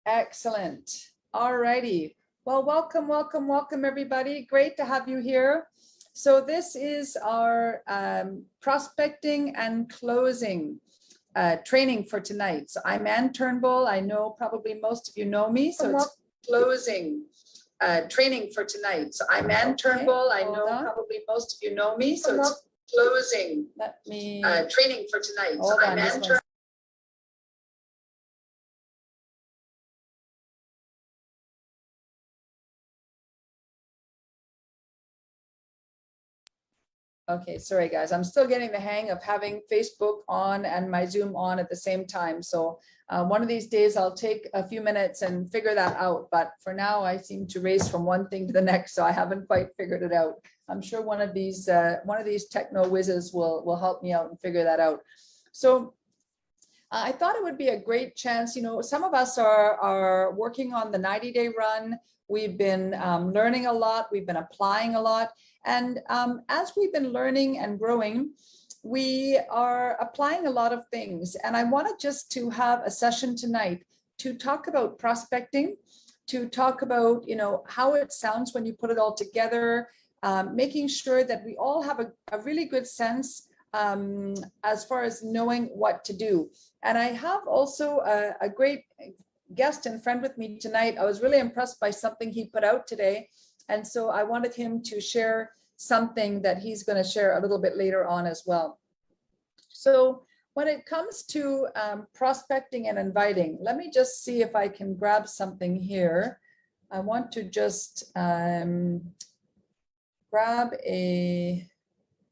Excellent. All righty. Well, welcome, everybody. Great to have you here. So this is our prospecting and closing training for tonight. So I'm Anne Turnbull. I know probably most of you know me. So it's closing training for tonight. So I'm Anne Turnbull. I know probably most of you know me. So it's closing training for tonight. So I'm Anne Turnbull. Okay, sorry guys, I'm still getting the hang of having Facebook on and my Zoom on at the same time. So one of these days I'll take a few minutes and figure that out. But for now, I seem to race from one thing to the next, so I haven't quite figured it out. I'm sure one of these techno whizzes will help me out and figure that out. So I thought it would be a great chance. You know, some of us are working on the 90-day run. We've been learning a lot. We've been applying a lot. And as we've been learning and growing, we are applying a lot of things. And I wanted just to have a session tonight to talk about prospecting, to talk about, you know, how it sounds when you put it all together, making sure that we all have a really good sense as far as knowing what to do. And I have also a great guest and friend with me tonight. I was really impressed by something he put out today. And so I wanted him to share something that he's going to share a little bit later on as well. So when it comes to prospecting and inviting, let me just see if I can grab something here. I want to just grab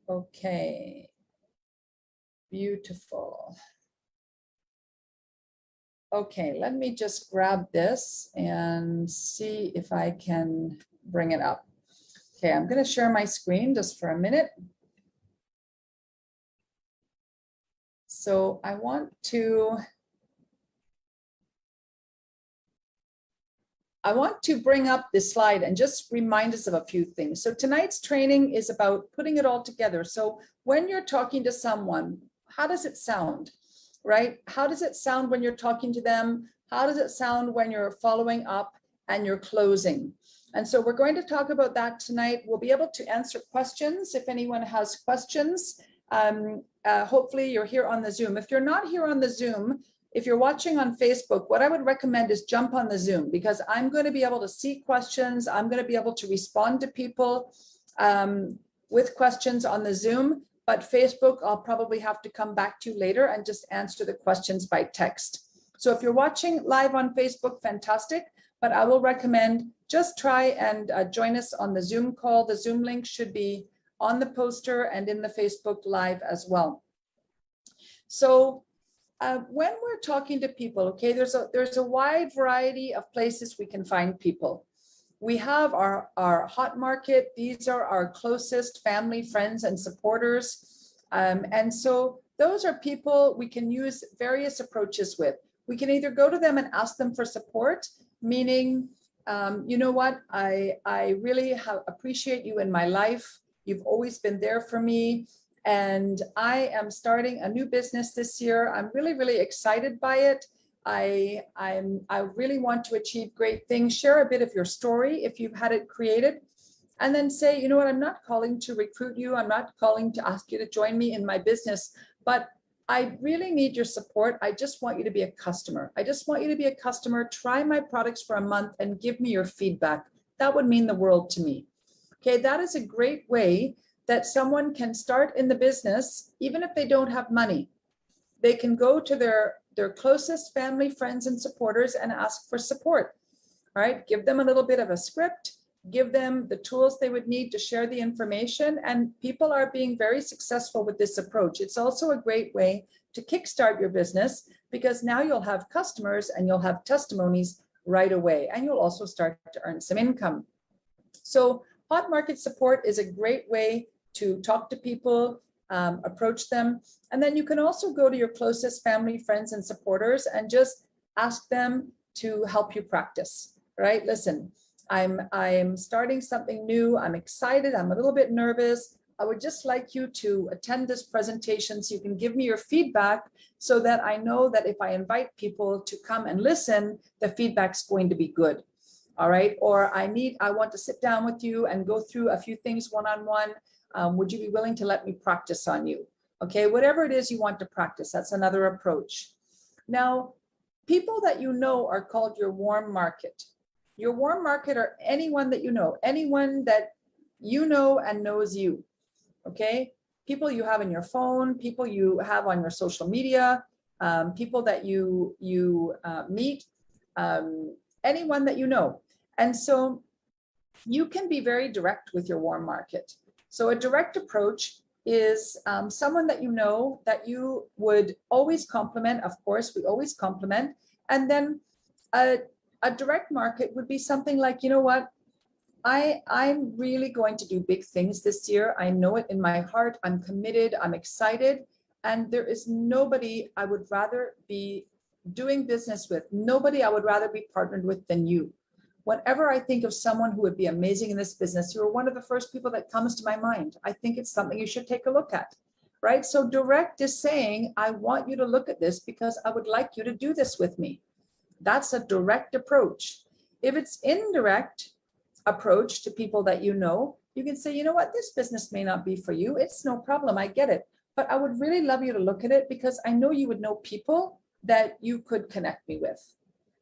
okay, beautiful. Okay, let me just grab this and see if I can bring it up. Okay, I'm going to share my screen just for a minute. So I want to bring up this slide and just remind us of a few things. So tonight's training is about putting it all together. So when you're talking to someone, how does it sound? Right? How does it sound when you're talking to them? How does it sound when you're following up and you're closing? And so we're going to talk about that tonight. We'll be able to answer questions if anyone has questions. Hopefully you're here on the Zoom. If you're not here on the Zoom, if you're watching on Facebook, what I would recommend is jump on the Zoom, because I'm going to be able to see questions. I'm going to be able to respond to people with questions on the Zoom. But Facebook, I'll probably have to come back to later and just answer the questions by text. So if you're watching live on Facebook, fantastic. But I will recommend just try and join us on the Zoom call. The Zoom link should be on the poster and in the Facebook Live as well. So when we're talking to people, okay, there's a wide variety of places we can find people. We have our hot market. These are our closest family, friends, and supporters. And so those are people we can use various approaches with. We can either go to them and ask them for support, meaning, you know what, I really appreciate you in my life. You've always been there for me. And I am starting a new business this year. I'm really, really excited by it. I really want to achieve great things. Share a bit of your story if you've had it created, and then say, you know what, I'm not calling to recruit you. I'm not calling to ask you to join me in my business, but I really need your support. I just want you to be a customer. I just want you to be a customer. Try my products for a month and give me your feedback. That would mean the world to me. Okay, that is a great way that someone can start in the business, even if they don't have money. They can go to their closest family, friends, and supporters and ask for support. All right, give them a little bit of a script, give them the tools they would need to share the information, and people are being very successful with this approach. It's also a great way to kickstart your business, because now you'll have customers and you'll have testimonies right away, and you'll also start to earn some income. So hot market support is a great way to talk to people, approach them. And then you can also go to your closest family, friends, and supporters and just ask them to help you practice, right? Listen, I'm starting something new. I'm excited. I'm a little bit nervous. I would just like you to attend this presentation so you can give me your feedback so that I know that if I invite people to come and listen, the feedback's going to be good. All right. Or I want to sit down with you and go through a few things one-on-one. Would you be willing to let me practice on you? Okay. Whatever it is you want to practice, that's another approach. Now, people that you know are called your warm market. Your warm market are anyone that you know and knows you. Okay. People you have in your phone, people you have on your social media, people that you meet, anyone that you know. And so you can be very direct with your warm market. So a direct approach is someone that you know that you would always compliment. Of course, we always compliment. And then a direct market would be something like, you know what, I'm really going to do big things this year. I know it in my heart. I'm committed. I'm excited. And there is nobody I would rather be doing business with, nobody I would rather be partnered with than you. Whenever I think of someone who would be amazing in this business, you're one of the first people that comes to my mind. I think it's something you should take a look at, right? So direct is saying, I want you to look at this because I would like you to do this with me. That's a direct approach. If it's indirect approach to people that you know, you can say, you know what, this business may not be for you. It's no problem. I get it. But I would really love you to look at it because I know you would know people that you could connect me with.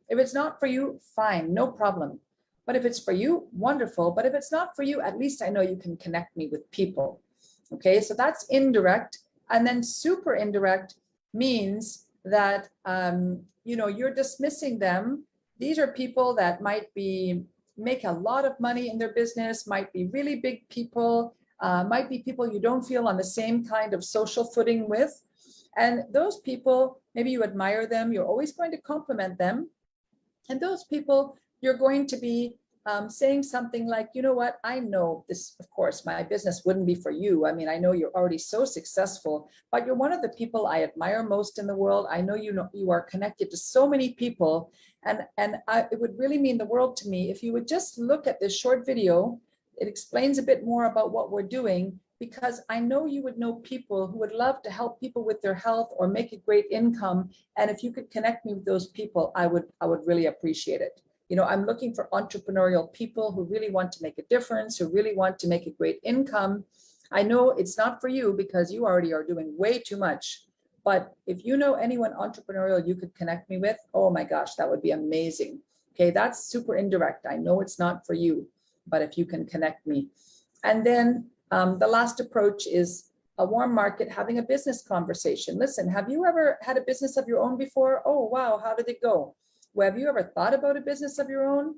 If it's not for you, fine, no problem. But if it's for you, wonderful. But if it's not for you, at least I know you can connect me with people. Okay, so that's indirect. And then super indirect means that, you're dismissing them. These are people that might make a lot of money in their business, might be really big people, might be people you don't feel on the same kind of social footing with. And those people, maybe you admire them, you're always going to compliment them. And those people, you're going to be saying something like, you know what, I know this, of course, my business wouldn't be for you. I mean, I know you're already so successful, but you're one of the people I admire most in the world. I know you are connected to so many people. And it would really mean the world to me if you would just look at this short video. It explains a bit more about what we're doing, because I know you would know people who would love to help people with their health or make a great income. And if you could connect me with those people, I would really appreciate it. I'm looking for entrepreneurial people who really want to make a difference, who really want to make a great income. I know it's not for you because you already are doing way too much. But if you know anyone entrepreneurial you could connect me with, oh my gosh, that would be amazing. Okay, that's super indirect. I know it's not for you, but if you can connect me. And then the last approach is a warm market, having a business conversation. Listen, have you ever had a business of your own before? Oh, wow, how did it go? Well, have you ever thought about a business of your own?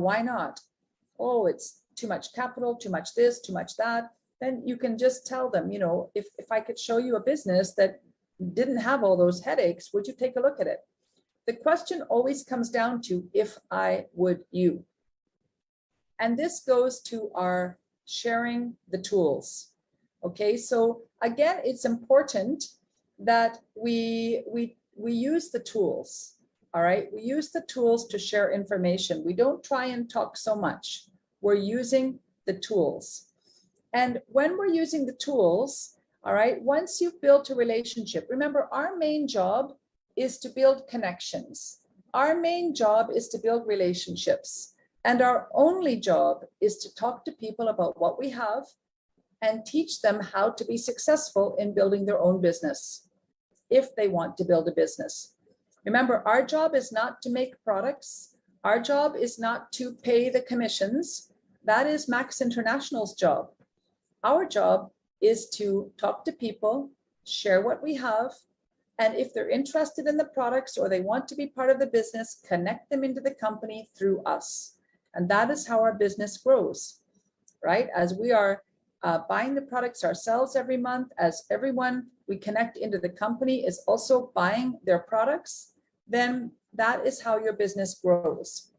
Why not? Oh, it's too much capital, too much this, too much that. Then you can just tell them, if I could show you a business that didn't have all those headaches, would you take a look at it? The question always comes down to, if I would you. And this goes to our sharing the tools. Okay, so again, it's important that we use the tools. All right, we use the tools to share information. We don't try and talk so much. We're using the tools. And when we're using the tools, all right, once you've built a relationship, remember, our main job is to build connections. Our main job is to build relationships. And our only job is to talk to people about what we have and teach them how to be successful in building their own business, if they want to build a business. Remember, our job is not to make products. Our job is not to pay the commissions. That is Max International's job. Our job is to talk to people, share what we have, and if they're interested in the products or they want to be part of the business, connect them into the company through us. And that is how our business grows, right? As we are buying the products ourselves every month, as everyone we connect into the company is also buying their products, then that is how your business grows.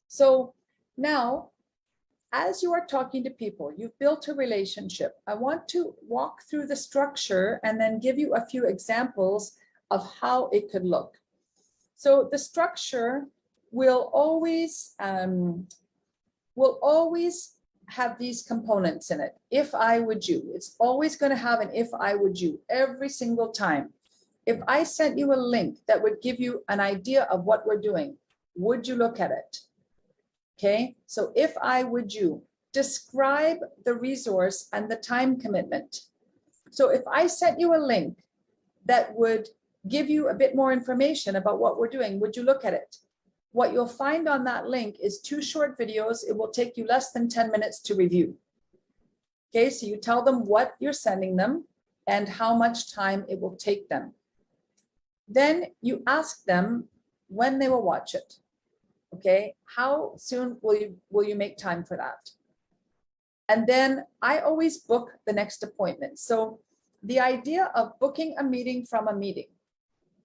So now, as you are talking to people, you've built a relationship. I want to walk through the structure and then give you a few examples of how it could look. So the structure will always have these components in it. If I would you, it's always going to have an if I would you every single time. If I sent you a link that would give you an idea of what we're doing, would you look at it? Okay, so if I would you, describe the resource and the time commitment. So if I sent you a link that would give you a bit more information about what we're doing, would you look at it? What you'll find on that link is 2 short videos. It will take you less than 10 minutes to review. Okay, so you tell them what you're sending them and how much time it will take them. Then you ask them when they will watch it. Okay, how soon will you make time for that? And then I always book the next appointment. So the idea of booking a meeting from a meeting,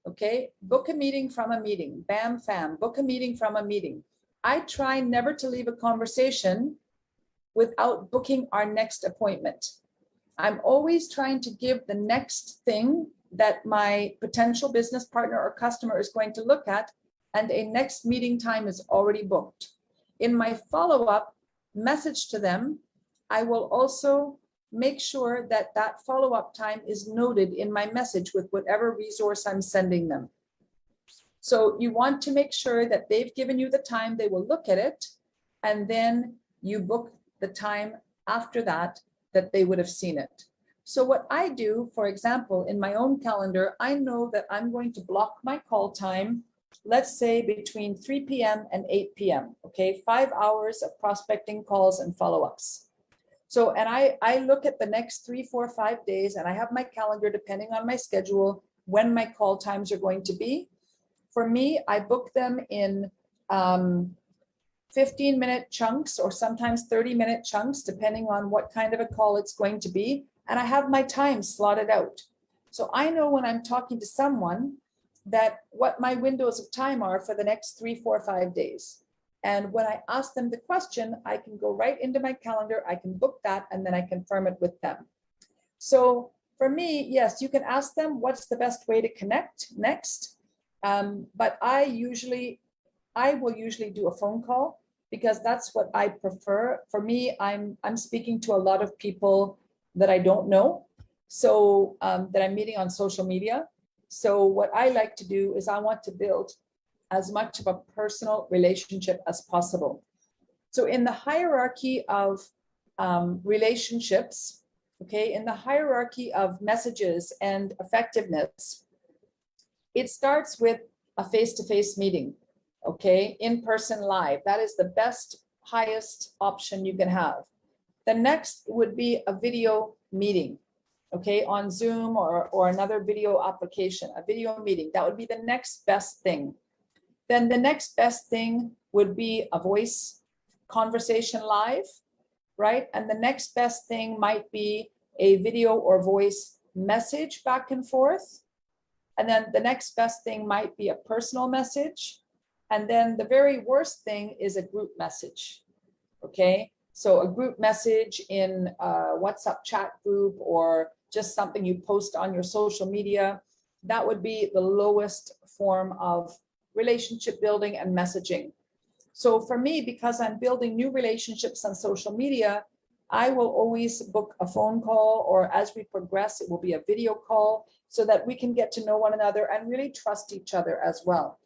okay, book a meeting from a meeting, bam, fam, book a meeting from a meeting. I try never to leave a conversation without booking our next appointment. I'm always trying to give the next thing that my potential business partner or customer is going to look at, and a next meeting time is already booked. In my follow-up message to them, I will also make sure that that follow-up time is noted in my message with whatever resource I'm sending them. So you want to make sure that they've given you the time, they will look at it, and then you book the time after that that they would have seen it. So what I do, for example, in my own calendar, I know that I'm going to block my call time, let's say between 3 p.m. and 8 p.m. Okay, 5 hours of prospecting calls and follow-ups. So, and I look at the next 3, 4, 5 days, and I have my calendar depending on my schedule when my call times are going to be. For me, I book them in 15-minute chunks or sometimes 30-minute chunks, depending on what kind of a call it's going to be. And I have my time slotted out. So I know when I'm talking to someone that what my windows of time are for the next 3, 4, 5 days. And when I ask them the question, I can go right into my calendar, I can book that, and then I confirm it with them. So for me, yes, you can ask them what's the best way to connect next. But I will usually do a phone call because that's what I prefer. For me, I'm speaking to a lot of people that I don't know, so that I'm meeting on social media. So what I like to do is I want to build as much of a personal relationship as possible. So in the hierarchy of relationships, okay, in the hierarchy of messages and effectiveness, it starts with a face-to-face meeting, okay, in person live. That is the best, highest option you can have. The next would be a video meeting, okay, on Zoom or another video application, a video meeting. That would be the next best thing. Then the next best thing would be a voice conversation live, right? And the next best thing might be a video or voice message back and forth. And then the next best thing might be a personal message. And then the very worst thing is a group message, okay? So a group message in a WhatsApp chat group or just something you post on your social media, that would be the lowest form of relationship building and messaging. So for me, because I'm building new relationships on social media, I will always book a phone call, or as we progress, it will be a video call so that we can get to know one another and really trust each other as well.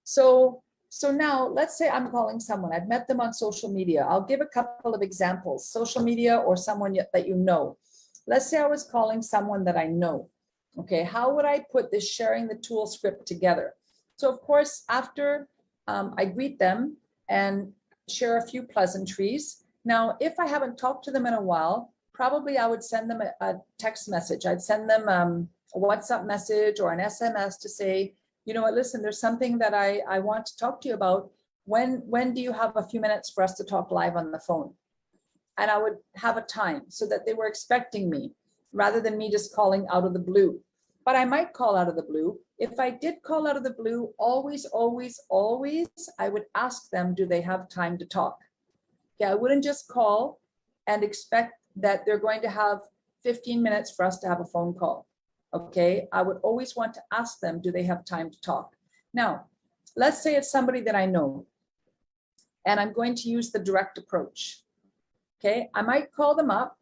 So now let's say I'm calling someone, I've met them on social media. I'll give a couple of examples, social media or someone that you know. Let's say I was calling someone that I know. Okay, how would I put this sharing the tool script together? So of course, after I greet them and share a few pleasantries. Now, if I haven't talked to them in a while, probably I would send them a text message. I'd send them a WhatsApp message or an SMS to say, you know what, listen, there's something that I want to talk to you about. When do you have a few minutes for us to talk live on the phone? And I would have a time so that they were expecting me rather than me just calling out of the blue. But I might call out of the blue. If I did call out of the blue, always, always, always, I would ask them, do they have time to talk? Yeah, I wouldn't just call and expect that they're going to have 15 minutes for us to have a phone call. Okay, I would always want to ask them, do they have time to talk? Now, let's say it's somebody that I know, and I'm going to use the direct approach. Okay, I might call them up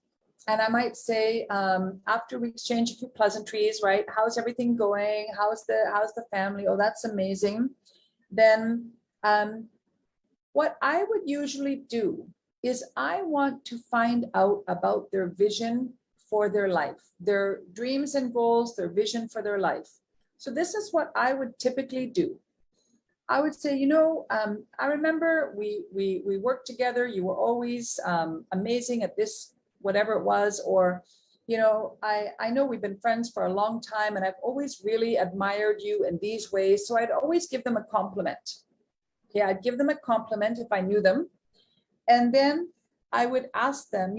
and I might say, after we exchange a few pleasantries, right? How's everything going? How's the family? Oh, that's amazing. Then what I would usually do is I want to find out about their vision for their life, their dreams and goals, their vision for their life. So this is what I would typically do. I would say, I remember we worked together. You were always amazing at this, whatever it was, or, I know we've been friends for a long time and I've always really admired you in these ways. So I'd always give them a compliment. Yeah, I'd give them a compliment if I knew them. And then I would ask them,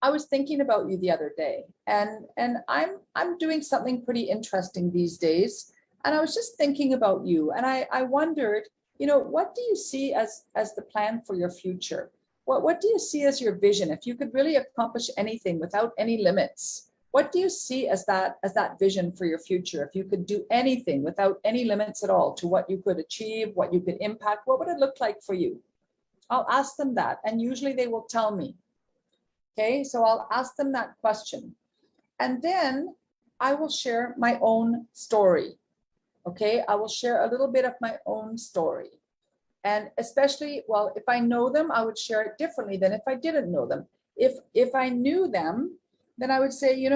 I was thinking about you the other day, and I'm doing something pretty interesting these days. And I was just thinking about you. And I wondered, what do you see as the plan for your future? What do you see as your vision? If you could really accomplish anything without any limits, what do you see as that vision for your future? If you could do anything without any limits at all to what you could achieve, what you could impact, what would it look like for you? I'll ask them that. And usually they will tell me. Okay, so I'll ask them that question. And then I will share my own story. Okay, I will share a little bit of my own story. And especially, well, if I know them, I would share it differently than if I didn't know them. If I knew them, then I would say,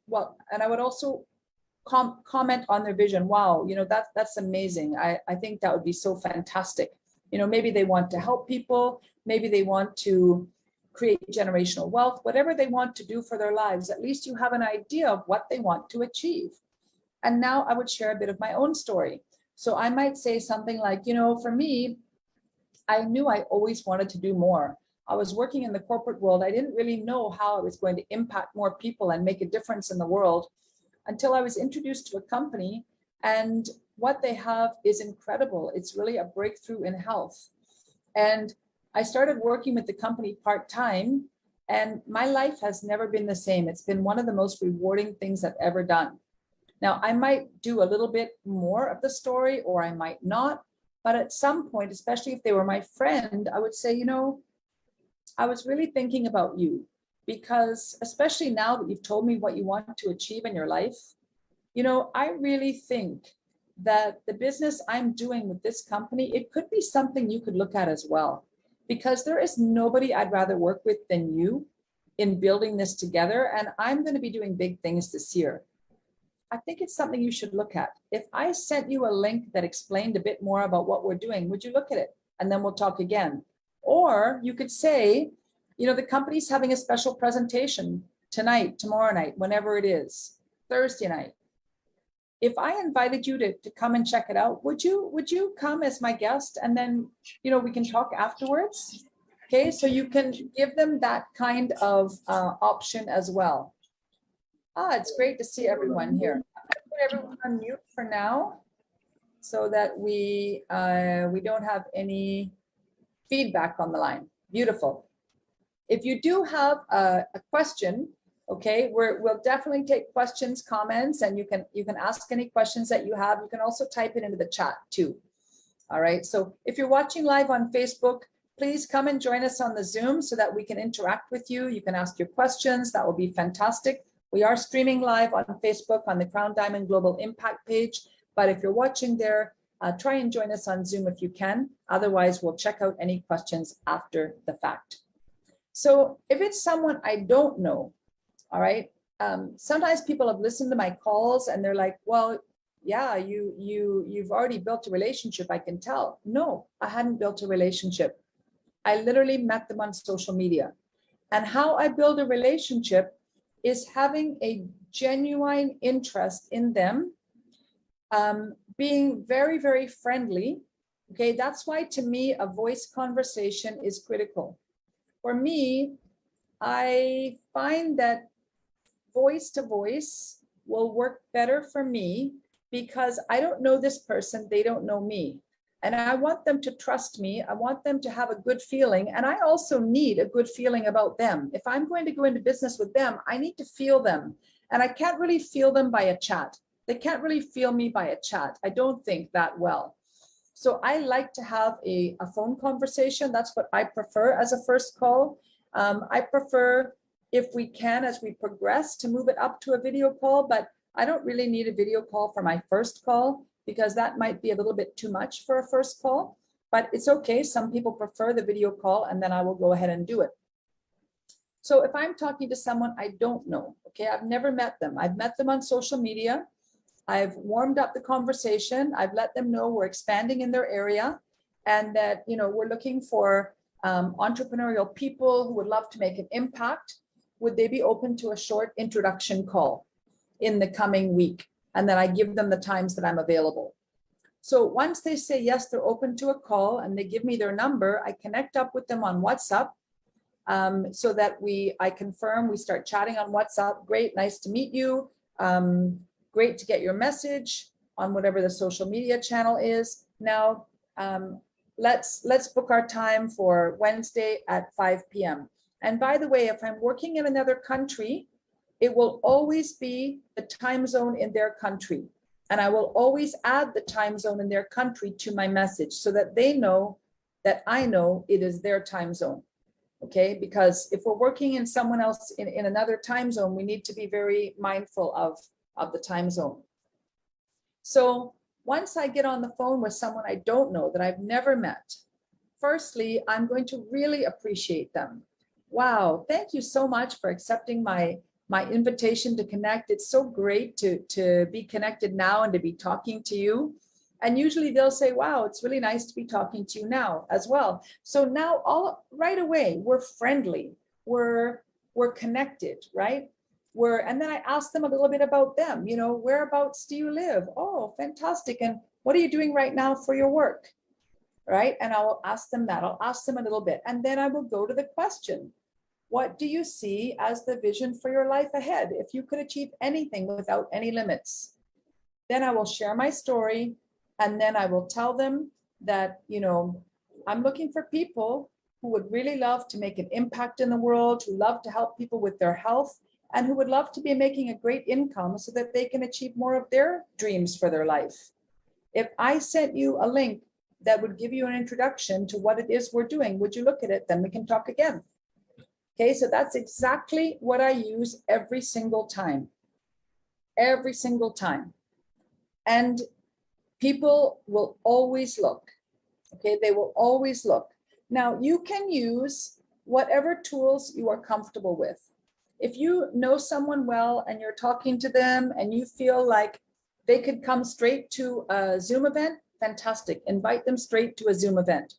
well, and I would also comment on their vision. Wow, that's amazing. I think that would be so fantastic. Maybe they want to help people. Maybe they want to create generational wealth, whatever they want to do for their lives. At least you have an idea of what they want to achieve. And now I would share a bit of my own story. So I might say something like, for me, I knew I always wanted to do more. I was working in the corporate world. I didn't really know how I was going to impact more people and make a difference in the world until I was introduced to a company, and what they have is incredible. It's really a breakthrough in health. And I started working with the company part-time, and my life has never been the same. It's been one of the most rewarding things I've ever done. Now, I might do a little bit more of the story, or I might not, but at some point, especially if they were my friend, I would say, I was really thinking about you, because especially now that you've told me what you want to achieve in your life, I really think that the business I'm doing with this company, it could be something you could look at as well, because there is nobody I'd rather work with than you in building this together. And I'm going to be doing big things this year. I think it's something you should look at. If I sent you a link that explained a bit more about what we're doing, would you look at it? And then we'll talk again. Or you could say, the company's having a special presentation tonight, tomorrow night, whenever it is, Thursday night. If I invited you to come and check it out, would you come as my guest? And then, we can talk afterwards. Okay, so you can give them that kind of option as well. It's great to see everyone here. I'll put everyone on mute for now so that we don't have any feedback on the line. Beautiful. If you do have a question, okay, we'll definitely take questions, comments, and you can ask any questions that you have. You can also type it into the chat too. All right, so if you're watching live on Facebook, please come and join us on the Zoom so that we can interact with you. You can ask your questions. That will be fantastic. We are streaming live on Facebook on the Crown Diamond Global Impact page. But if you're watching there, try and join us on Zoom if you can. Otherwise, we'll check out any questions after the fact. So if it's someone I don't know, all right, sometimes people have listened to my calls and they're like, well, yeah, you've already built a relationship, I can tell. No, I hadn't built a relationship. I literally met them on social media. And how I build a relationship is having a genuine interest in them, being very, very friendly. Okay, that's why to me, a voice conversation is critical. For me, I find that voice to voice will work better for me because I don't know this person, they don't know me. And I want them to trust me. I want them to have a good feeling. And I also need a good feeling about them. If I'm going to go into business with them, I need to feel them. And I can't really feel them by a chat. They can't really feel me by a chat. I don't think that well. So I like to have a phone conversation. That's what I prefer as a first call. I prefer, if we can, as we progress, to move it up to a video call, but I don't really need a video call for my first call because that might be a little bit too much for a first call, but it's okay. Some people prefer the video call, and then I will go ahead and do it. So if I'm talking to someone I don't know, okay, I've never met them. I've met them on social media. I've warmed up the conversation. I've let them know we're expanding in their area and that, you know, we're looking for entrepreneurial people who would love to make an impact. Would they be open to a short introduction call in the coming week? And then I give them the times that I'm available. So once they say yes, they're open to a call and they give me their number, I connect up with them on WhatsApp so that I confirm, we start chatting on WhatsApp. Great, nice to meet you. Great to get your message on whatever the social media channel is. Now, let's book our time for Wednesday at 5 p.m. And by the way, if I'm working in another country, it will always be the time zone in their country. And I will always add the time zone in their country to my message so that they know that I know it is their time zone. Okay, because if we're working in someone else in another time zone, we need to be very mindful of the time zone. So once I get on the phone with someone I don't know, that I've never met, firstly, I'm going to really appreciate them. Wow, thank you so much for accepting my invitation to connect. It's so great to be connected now and to be talking to you. And usually they'll say, wow, it's really nice to be talking to you now as well. So now right away, we're friendly, we're connected, right? And then I ask them a little bit about them, you know, whereabouts do you live? Oh, fantastic. And what are you doing right now for your work? Right? And I will ask them that. I'll ask them a little bit. And then I will go to the question. What do you see as the vision for your life ahead? If you could achieve anything without any limits, then I will share my story. And then I will tell them that, you know, I'm looking for people who would really love to make an impact in the world, who love to help people with their health, and who would love to be making a great income so that they can achieve more of their dreams for their life. If I sent you a link that would give you an introduction to what it is we're doing, would you look at it? Then we can talk again. Okay, so that's exactly what I use every single time. Every single time. And people will always look. Okay, they will always look. Now, you can use whatever tools you are comfortable with. If you know someone well and you're talking to them and you feel like they could come straight to a Zoom event, fantastic. Invite them straight to a Zoom event.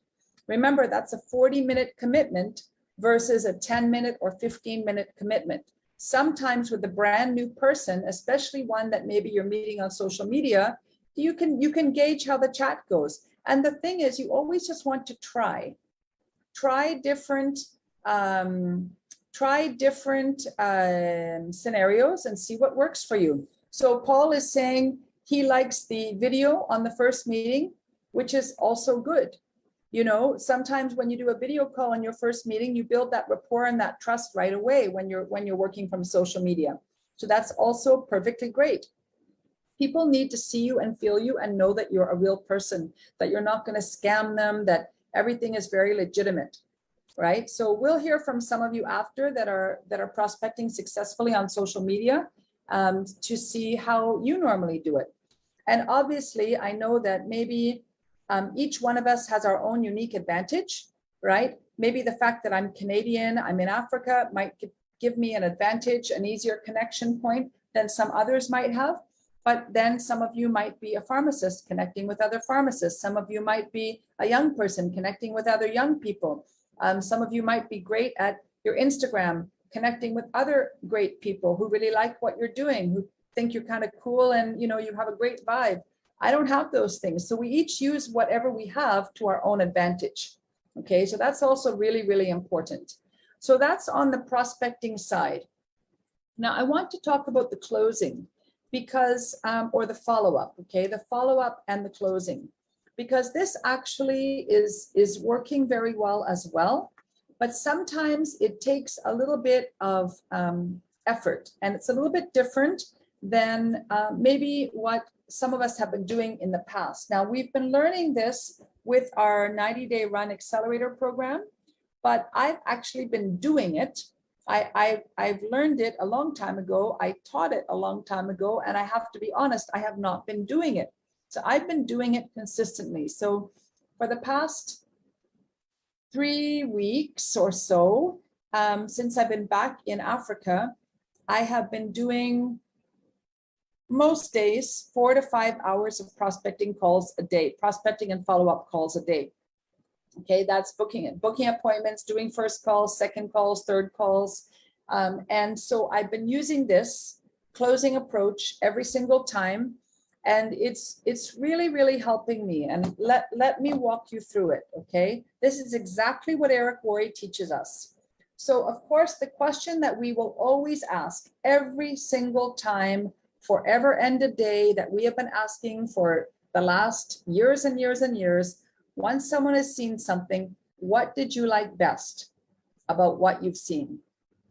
Remember, that's a 40-minute commitment versus a 10-minute or 15-minute commitment. Sometimes with a brand new person, especially one that maybe you're meeting on social media, you can gauge how the chat goes. And the thing is, you always just want to try different scenarios and see what works for you. So Paul is saying he likes the video on the first meeting, which is also good. You know, sometimes when you do a video call on your first meeting, you build that rapport and that trust right away when you're working from social media. So that's also perfectly great. People need to see you and feel you and know that you're a real person, that you're not going to scam them, that everything is very legitimate, right? So we'll hear from some of you after that are prospecting successfully on social media to see how you normally do it. And obviously, I know that maybe each one of us has our own unique advantage, right? Maybe the fact that I'm Canadian, I'm in Africa, might give me an advantage, an easier connection point than some others might have. But then some of you might be a pharmacist connecting with other pharmacists. Some of you might be a young person connecting with other young people. Some of you might be great at your Instagram, connecting with other great people who really like what you're doing, who think you're kind of cool and you have a great vibe. I don't have those things. So we each use whatever we have to our own advantage. Okay, so that's also really, really important. So that's on the prospecting side. Now I want to talk about the closing because, or the follow-up, okay, the follow-up and the closing, because this actually is working very well as well, but sometimes it takes a little bit of effort, and it's a little bit different than maybe what some of us have been doing in the past. Now, we've been learning this with our 90-day Run Accelerator program, but I've actually been doing it. I've learned it a long time ago. I taught it a long time ago, and I have to be honest, I have not been doing it. So I've been doing it consistently. So for the past 3 weeks or so, since I've been back in Africa, I have been doing most days 4 to 5 hours of prospecting calls a day, prospecting and follow-up calls a day. Okay, that's booking appointments, doing first calls, second calls, third calls. And so I've been using this closing approach every single time. And it's really, really helping me. And let me walk you through it, okay? This is exactly what Eric Worre teaches us. So of course, the question that we will always ask every single time, forever and a day, that we have been asking for the last years and years and years, once someone has seen something, what did you like best about what you've seen?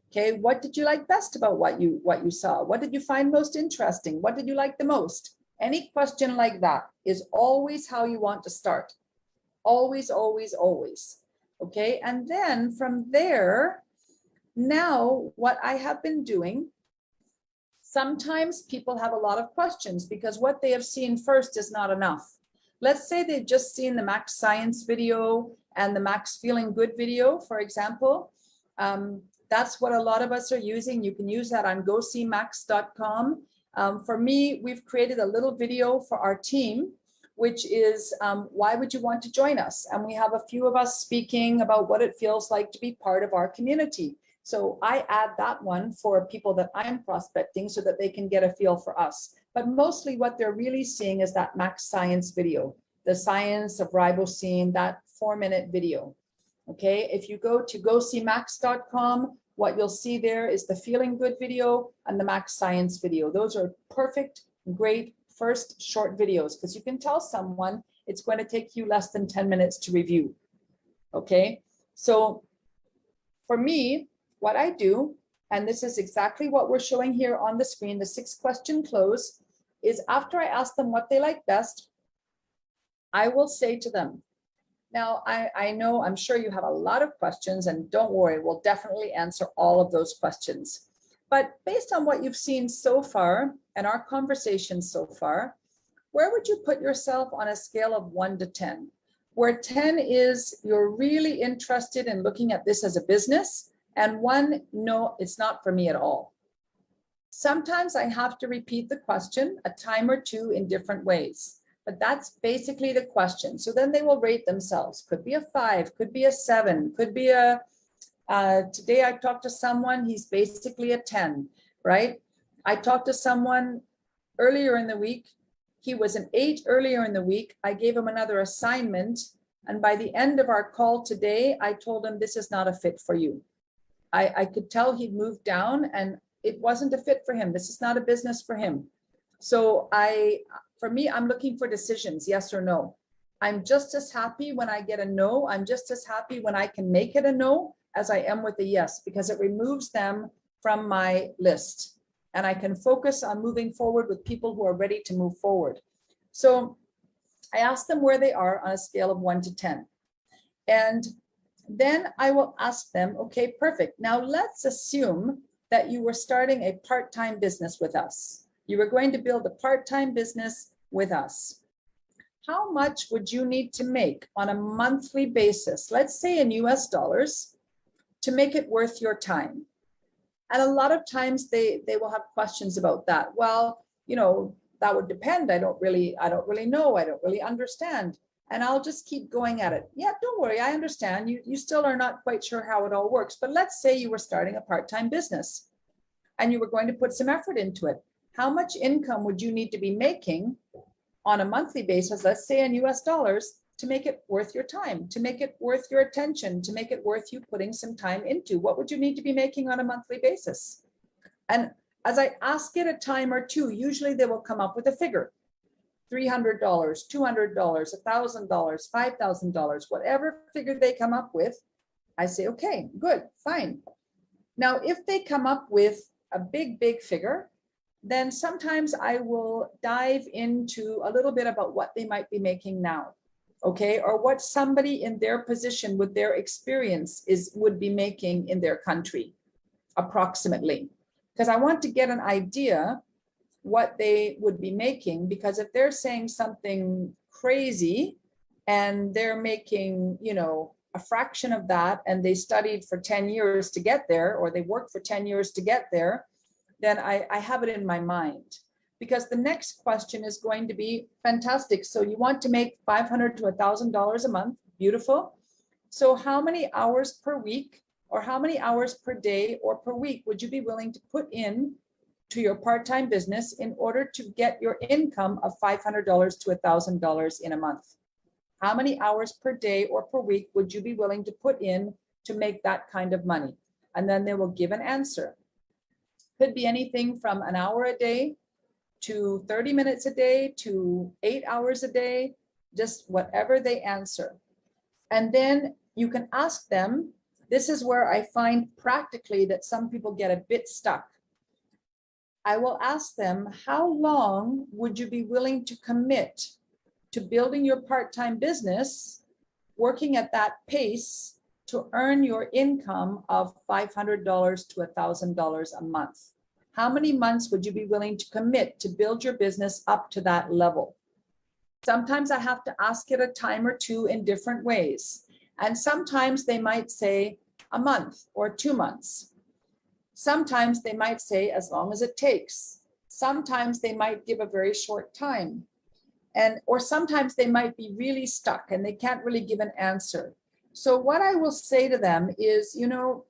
Okay, what did you like best about what you saw? What did you find most interesting? What did you like the most? Any question like that is always how you want to start. Always, always, always. Okay, and then from there, now what I have been doing, sometimes people have a lot of questions because what they have seen first is not enough. Let's say they've just seen the Max Science video and the Max Feeling Good video, for example. That's what a lot of us are using. You can use that on gocmax.com. For me, we've created a little video for our team, which is why would you want to join us? And we have a few of us speaking about what it feels like to be part of our community. So I add that one for people that I'm prospecting so that they can get a feel for us. But mostly what they're really seeing is that Max Science video, the science of ribosine, that 4-minute video. Okay, if you go to gocmax.com, what you'll see there is the Feeling Good video and the Max Science video. Those are perfect, great first short videos because you can tell someone it's going to take you less than 10 minutes to review. Okay, so for me, what I do, and this is exactly what we're showing here on the screen, the 6-question close, is after I ask them what they like best, I will say to them, now I know, I'm sure you have a lot of questions, and don't worry, we'll definitely answer all of those questions. But based on what you've seen so far and our conversation so far, where would you put yourself on a scale of 1 to 10? Where 10 is you're really interested in looking at this as a business, and 1, no, it's not for me at all. Sometimes I have to repeat the question a time or two in different ways, but that's basically the question. So then they will rate themselves. Could be a 5, could be a 7, could be a, today I talked to someone, he's basically a 10, right? I talked to someone earlier in the week, he was an 8 earlier in the week. I gave him another assignment, and by the end of our call today, I told him this is not a fit for you. I could tell he'd moved down and it wasn't a fit for him. This is not a business for him. So for me, I'm looking for decisions, yes or no. I'm just as happy when I get a no. I'm just as happy when I can make it a no as I am with a yes, because it removes them from my list. And I can focus on moving forward with people who are ready to move forward. So I ask them where they are on a scale of 1 to 10. And then I will ask them, okay, perfect. Now let's assume that you were starting a part-time business with us. You were going to build a part-time business with us. How much would you need to make on a monthly basis, let's say in US dollars, to make it worth your time? And a lot of times they will have questions about that. Well, you know, that would depend. I don't really know. I don't really understand. And I'll just keep going at it. Yeah, don't worry. I understand. You still are not quite sure how it all works. But let's say you were starting a part-time business and you were going to put some effort into it. How much income would you need to be making on a monthly basis, let's say in US dollars, to make it worth your time, to make it worth your attention, to make it worth you putting some time into? What would you need to be making on a monthly basis? And as I ask it a time or two, usually they will come up with a figure. $300, $200, $1,000, $5,000, whatever figure they come up with, I say, okay, good, fine. Now, if they come up with a big figure, then sometimes I will dive into a little bit about what they might be making now, okay, or what somebody in their position with their experience would be making in their country, approximately, because I want to get an idea what they would be making, because if they're saying something crazy and they're making, you know, a fraction of that, and they studied for 10 years to get there, or they worked for 10 years to get there, then I have it in my mind. Because the next question is going to be fantastic. So you want to make $500 to $1,000 a month. Beautiful. So how many hours per week, or how many hours per day or per week would you be willing to put in to your part-time business in order to get your income of $500 to $1,000 in a month? How many hours per day or per week would you be willing to put in to make that kind of money? And then they will give an answer. Could be anything from an hour a day to 30 minutes a day to 8 hours a day, just whatever they answer. And then you can ask them, this is where I find practically that some people get a bit stuck. I will ask them, how long would you be willing to commit to building your part-time business, working at that pace to earn your income of $500 to $1,000 a month? How many months would you be willing to commit to build your business up to that level? Sometimes I have to ask it a time or two in different ways. And sometimes they might say a month or 2 months. Sometimes they might say as long as it takes. Sometimes they might give a very short time. Or sometimes they might be really stuck and they can't really give an answer. So what I will say to them is, you know,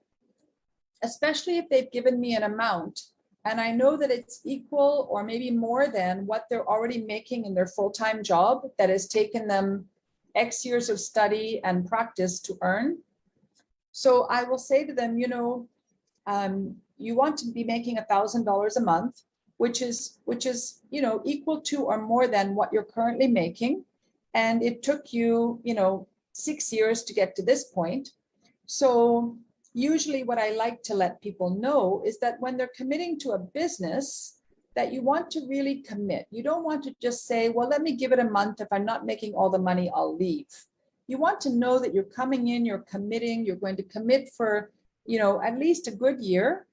especially if they've given me an amount and I know that it's equal or maybe more than what they're already making in their full-time job that has taken them X years of study and practice to earn. So I will say to them, you know, you want to be making $1,000 a month, which is, you know, equal to or more than what you're currently making. And it took you, you know, 6 years to get to this point. So usually what I like to let people know is that when they're committing to a business, that you want to really commit. You don't want to just say, well, let me give it a month. If I'm not making all the money, I'll leave. You want to know that you're coming in, you're committing, you're going to commit for, you know, at least a good year,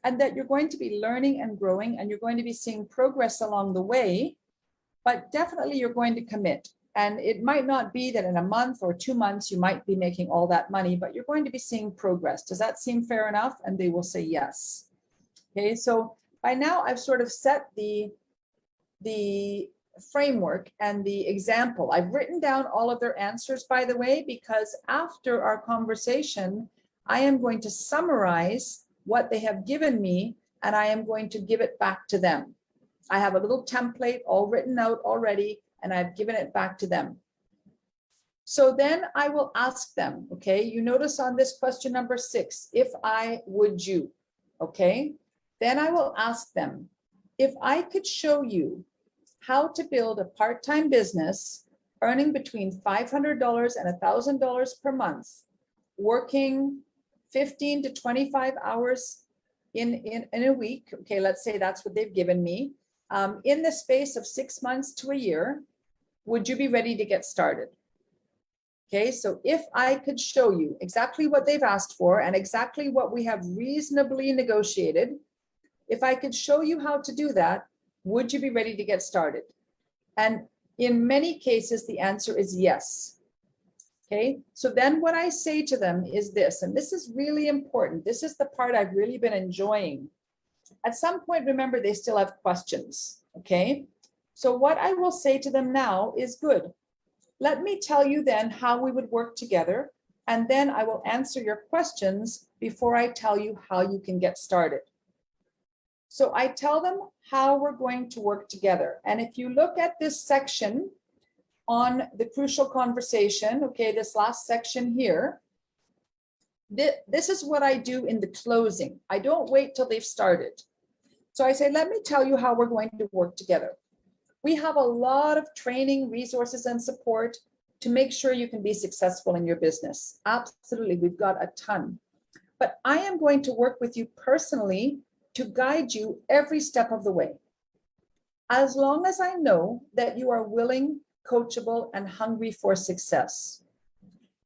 and that you're going to be learning and growing, and you're going to be seeing progress along the way, but definitely you're going to commit. And it might not be that in a month or 2 months, you might be making all that money, but you're going to be seeing progress. Does that seem fair enough? And they will say yes. Okay, so by now I've sort of set the framework and the example. I've written down all of their answers, by the way, because after our conversation, I am going to summarize what they have given me, and I am going to give it back to them. I have a little template all written out already, and I've given it back to them. So then I will ask them, okay, you notice on this question number 6, if I would you, okay? Then I will ask them, if I could show you how to build a part-time business earning between $500 and $1,000 per month, working 15 to 25 hours in a week, okay, let's say that's what they've given me, in the space of 6 months to a year, would you be ready to get started? Okay, so if I could show you exactly what they've asked for and exactly what we have reasonably negotiated, if I could show you how to do that, would you be ready to get started? And in many cases, the answer is yes. Okay, so then what I say to them is this, and this is really important. This is the part I've really been enjoying. At some point, remember, they still have questions, okay? So what I will say to them now is, good. Let me tell you then how we would work together, and then I will answer your questions before I tell you how you can get started. So I tell them how we're going to work together. And if you look at this section on the crucial conversation, okay, this last section here, this is what I do in the closing. I don't wait till they've started. So I say, let me tell you how we're going to work together. We have a lot of training, resources, and support to make sure you can be successful in your business. Absolutely, we've got a ton. But I am going to work with you personally to guide you every step of the way. as long as I know that you are willing, coachable, and hungry for success.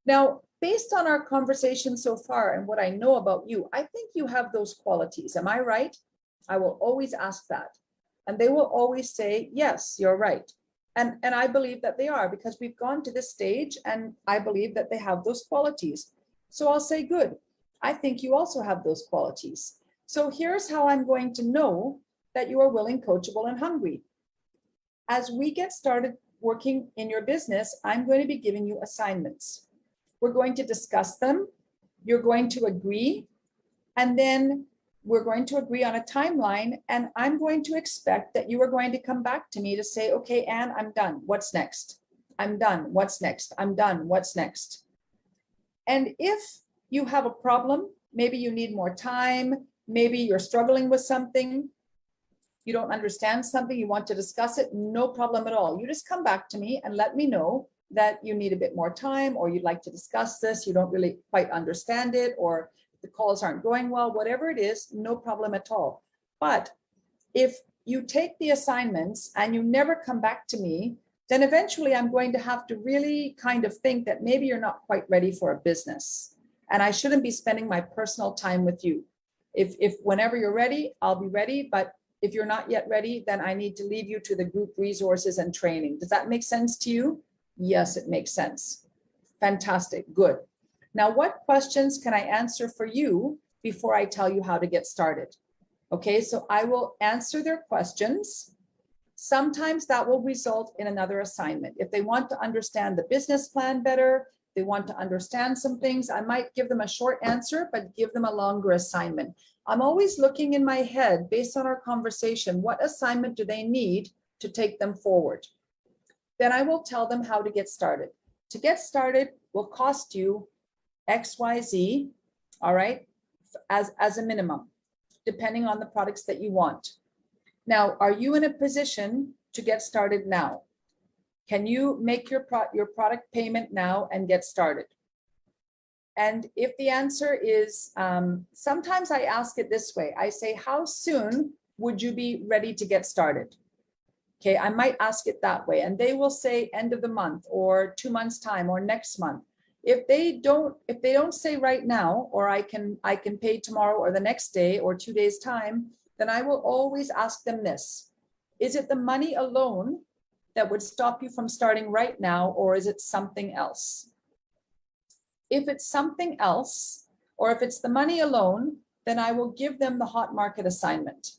Now, based on our conversation so far and what I know about you, I think you have those qualities. Am I right? I will always ask that. And they will always say, yes, you're right. And I believe that they are, because we've gone to this stage and I believe that they have those qualities. So I'll say, good. I think you also have those qualities. So here's how I'm going to know that you are willing, coachable, and hungry. As we get started working in your business, I'm going to be giving you assignments. We're going to discuss them. You're going to agree. And then we're going to agree on a timeline. And I'm going to expect that you are going to come back to me to say, okay, Anne, I'm done. What's next? I'm done. What's next? I'm done. What's next? And if you have a problem, maybe you need more time, maybe you're struggling with something, you don't understand something, you want to discuss it, no problem at all. You just come back to me and let me know that you need a bit more time, or you'd like to discuss this, you don't really quite understand it, or the calls aren't going well, whatever it is, no problem at all. But if you take the assignments and you never come back to me, then eventually I'm going to have to really kind of think that maybe you're not quite ready for a business. And I shouldn't be spending my personal time with you. If whenever you're ready, I'll be ready. But if you're not yet ready, then I need to leave you to the group resources and training. Does that make sense to you? Yes, it makes sense. Fantastic. Good. Now, what questions can I answer for you before I tell you how to get started? Okay, so I will answer their questions. Sometimes that will result in another assignment. If they want to understand the business plan better, they want to understand some things, I might give them a short answer, but give them a longer assignment. I'm always looking in my head, based on our conversation, what assignment do they need to take them forward? Then I will tell them how to get started. To get started will cost you XYZ, all right, as a minimum, depending on the products that you want. Now, are you in a position to get started now? Can you make your product payment now and get started? And if the answer is, sometimes I ask it this way. I say, how soon would you be ready to get started? Okay, I might ask it that way. And they will say end of the month, or 2 months time, or next month. If they don't say right now, or I can pay tomorrow or the next day or 2 days time, then I will always ask them this. Is it the money alone that would stop you from starting right now, or is it something else? If it's something else, or if it's the money alone, then I will give them the hot market assignment.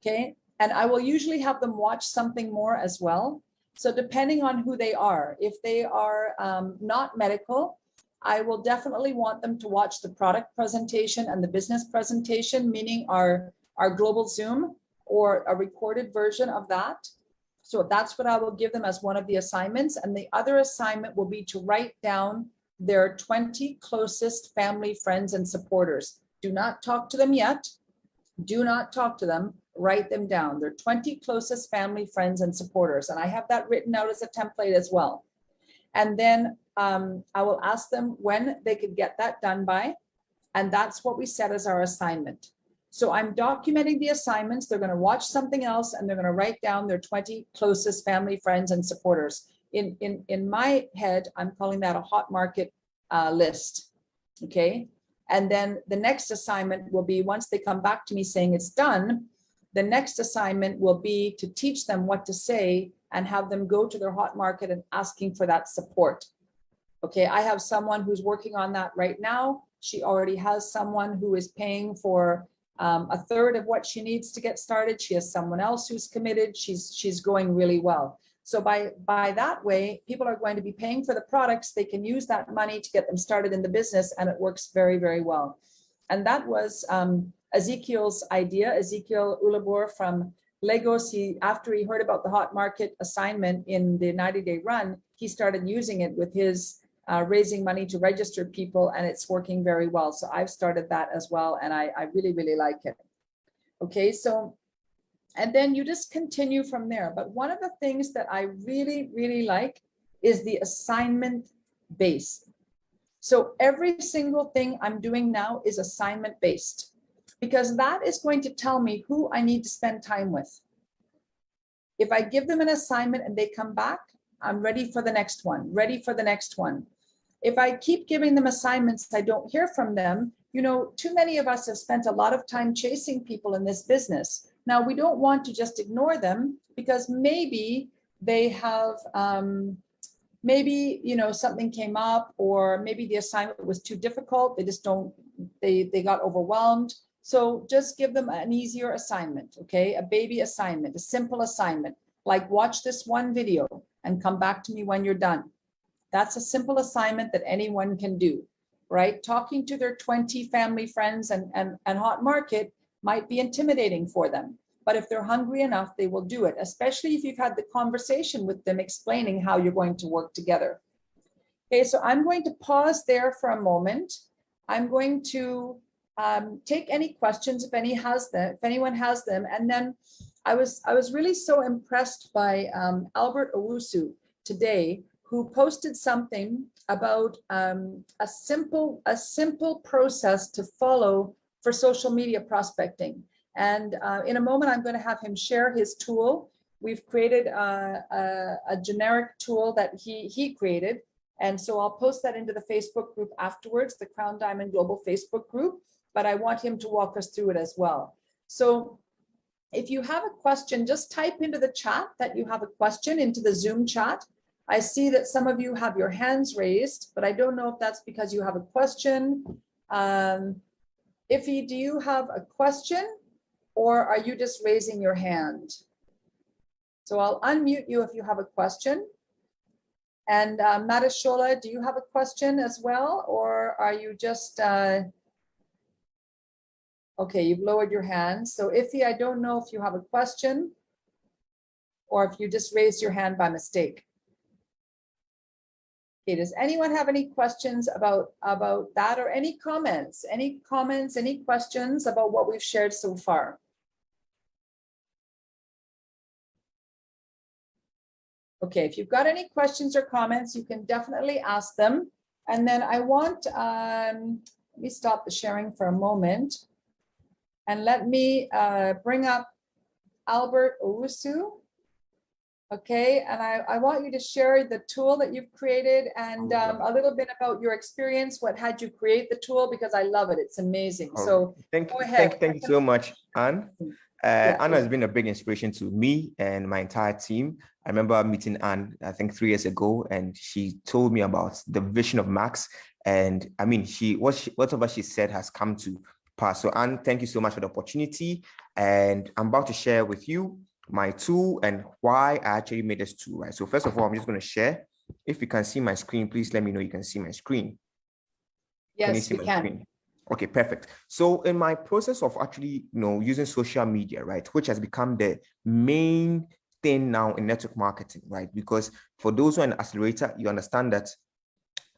Okay, and I will usually have them watch something more as well. So depending on who they are, if they are not medical, I will definitely want them to watch the product presentation and the business presentation, meaning our global Zoom or a recorded version of that. So that's what I will give them as one of the assignments. And the other assignment will be to write down their 20 closest family, friends, and supporters. Do not talk to them yet. Do not talk to them. Write them down. Their 20 closest family, friends, and supporters. And I have that written out as a template as well. And then I will ask them when they could get that done by. And that's what we set as our assignment. So I'm documenting the assignments. They're going to watch something else, and they're going to write down their 20 closest family, friends, and supporters. In my head, I'm calling that a hot market list. Okay. And then the next assignment will be, once they come back to me saying it's done, the next assignment will be to teach them what to say and have them go to their hot market and asking for that support. Okay, I have someone who's working on that right now. She already has someone who is paying for a third of what she needs to get started. She has someone else who's committed. She's going really well. So by that way, people are going to be paying for the products. They can use that money to get them started in the business, and it works very, very well. And that was Ezekiel's idea. Ezekiel Ulabor from Lagos, after he heard about the hot market assignment in the 90-day run, he started using it with his raising money to register people, and it's working very well. So I've started that as well, and I really, really like it. Okay, so, and then you just continue from there. But one of the things that I really, really like is the assignment based. So every single thing I'm doing now is assignment based, because that is going to tell me who I need to spend time with. If I give them an assignment and they come back, I'm ready for the next one, ready for the next one. If I keep giving them assignments, I don't hear from them. You know, too many of us have spent a lot of time chasing people in this business. Now, we don't want to just ignore them because maybe they have, maybe, you know, something came up, or maybe the assignment was too difficult. They just don't, they got overwhelmed. So just give them an easier assignment, okay? A baby assignment, a simple assignment, like watch this one video and come back to me when you're done. That's a simple assignment that anyone can do, right? Talking to their 20 family friends and hot market might be intimidating for them. But if they're hungry enough, they will do it, especially if you've had the conversation with them explaining how you're going to work together. Okay, so I'm going to pause there for a moment. I'm going to take any questions if anyone has them. And then I was really so impressed by Albert Owusu today, who posted something about a simple process to follow for social media prospecting. And in a moment, I'm going to have him share his tool. We've created a generic tool that he created. And so I'll post that into the Facebook group afterwards, the Crown Diamond Global Facebook group, but I want him to walk us through it as well. So if you have a question, just type into the chat that you have a question into the Zoom chat. I see that some of you have your hands raised, but I don't know if that's because you have a question. Iffy, do you have a question, or are you just raising your hand? So I'll unmute you if you have a question. And Madishola, do you have a question as well, or are you just, okay, you've lowered your hand. So Iffy, I don't know if you have a question or if you just raised your hand by mistake. Okay, does anyone have any questions about that, or any comments, any questions about what we've shared so far? Okay, if you've got any questions or comments, you can definitely ask them. And then I want, let me stop the sharing for a moment. And let me bring up Albert Owusu. Okay, and I want you to share the tool that you've created and a little bit about your experience. What had you create the tool? Because I love it. It's amazing. So go ahead. Thank you so much, Anne. Anne has been a big inspiration to me and my entire team. I remember meeting Anne, I think 3 years ago, and she told me about the vision of Max. And I mean, whatever she said has come to pass. So Anne, thank you so much for the opportunity. And I'm about to share with you my tool and why I actually made this tool, right? So first of all, I'm just going to share. If you can see my screen, please let me know you can see my screen. Yes, we can. Screen? Okay, perfect. So in my process of actually, using social media, right, which has become the main thing now in network marketing, right? Because for those who are an accelerator, you understand that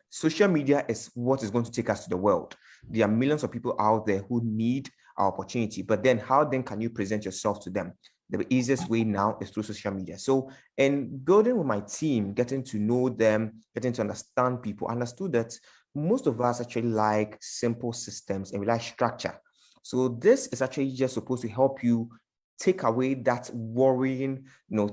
social media is what is going to take us to the world. There are millions of people out there who need our opportunity, but then how then can you present yourself to them? The easiest way now is through social media. So in building with my team, getting to know them, getting to understand people, I understood that most of us actually like simple systems and we like structure. So this is actually just supposed to help you take away that worrying,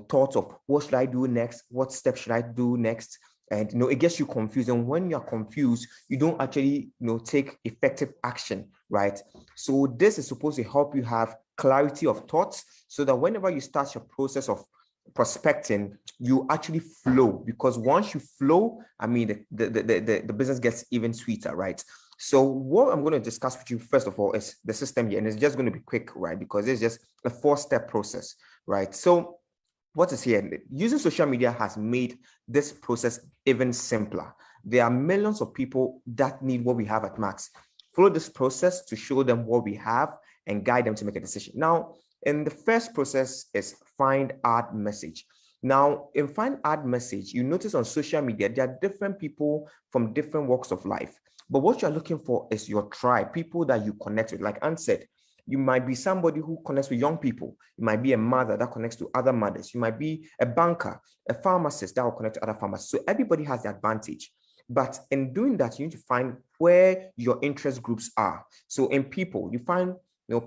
thoughts of what should I do next? What steps should I do next? And it gets you confused. And when you're confused, you don't actually take effective action, right? So this is supposed to help you have clarity of thoughts so that whenever you start your process of prospecting, you actually flow, because once you flow, I mean, the business gets even sweeter, right? So what I'm going to discuss with you, first of all, is the system here, and it's just going to be quick, right? Because it's just a 4-step process, right? So what is here? Using social media has made this process even simpler. There are millions of people that need what we have at Max. Follow this process to show them what we have and guide them to make a decision. Now, in the first process is find ad message. Now, in find ad message, you notice on social media, there are different people from different walks of life. But what you're looking for is your tribe, people that you connect with. Like Anne said, you might be somebody who connects with young people. You might be a mother that connects to other mothers. You might be a banker, a pharmacist that will connect to other pharmacists. So everybody has the advantage. But in doing that, you need to find where your interest groups are. So in people, you find